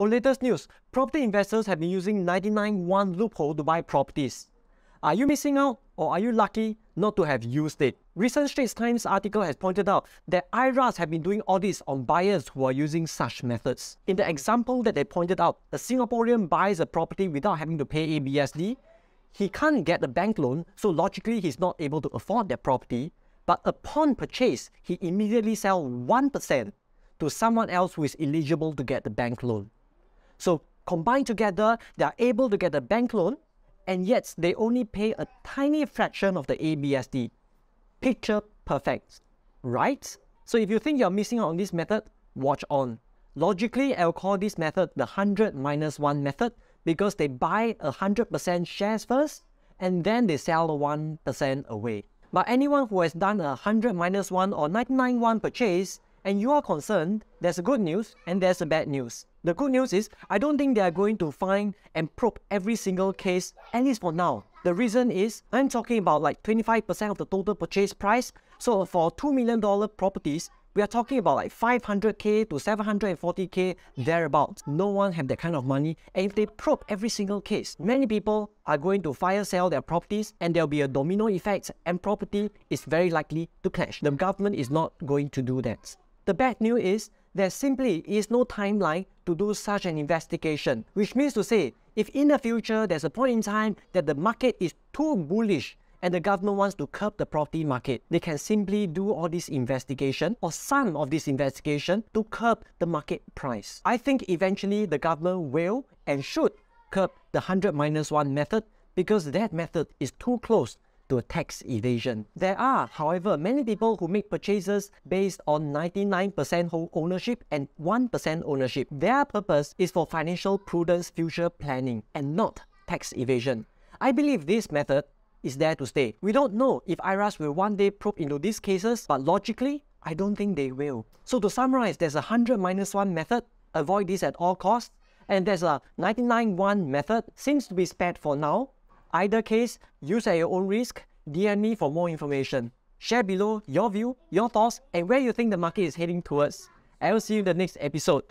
For latest news, property investors have been using 99-1 loophole to buy properties. Are you missing out, or are you lucky not to have used it? Recent Straits Times article has pointed out that IRAS have been doing audits on buyers who are using such methods. In the example that they pointed out, a Singaporean buys a property without having to pay ABSD. He can't get a bank loan, so logically he's not able to afford that property. But upon purchase, he immediately sells 1% to someone else who is eligible to get the bank loan. So combined together, they are able to get a bank loan, and yet they only pay a tiny fraction of the ABSD. Picture perfect, right? So if you think you're missing out on this method, watch on. Logically, I'll call this method the 100-1 method because they buy 100% shares first and then they sell 1% away. But anyone who has done a 100-1 or 99-1 purchase and you are concerned, there's a good news and there's a bad news. The good news is, I don't think they are going to find and probe every single case, at least for now. The reason is, I'm talking about like 25% of the total purchase price. So for $2 million properties, we are talking about like 500k to 740k thereabouts. No one have that kind of money, and if they probe every single case, many people are going to fire sell their properties and there'll be a domino effect and property is very likely to crash. The government is not going to do that. The bad news is, there simply is no timeline to do such an investigation, which means to say, if in the future there's a point in time that the market is too bullish and the government wants to curb the property market, they can simply do all this investigation or some of this investigation to curb the market price. I think eventually the government will and should curb the 100-1 method because that method is too close to a tax evasion. There are, however, many people who make purchases based on 99% home ownership and 1% ownership. Their purpose is for financial prudence future planning and not tax evasion. I believe this method is there to stay. We don't know if IRAS will one day probe into these cases, but logically, I don't think they will. So to summarize, there's a 100-1 method, avoid this at all costs, and there's a 99-1 method, seems to be spared for now. Either case, use at your own risk. DM me for more information. Share below your view, your thoughts, and where you think the market is heading towards. I will see you in the next episode.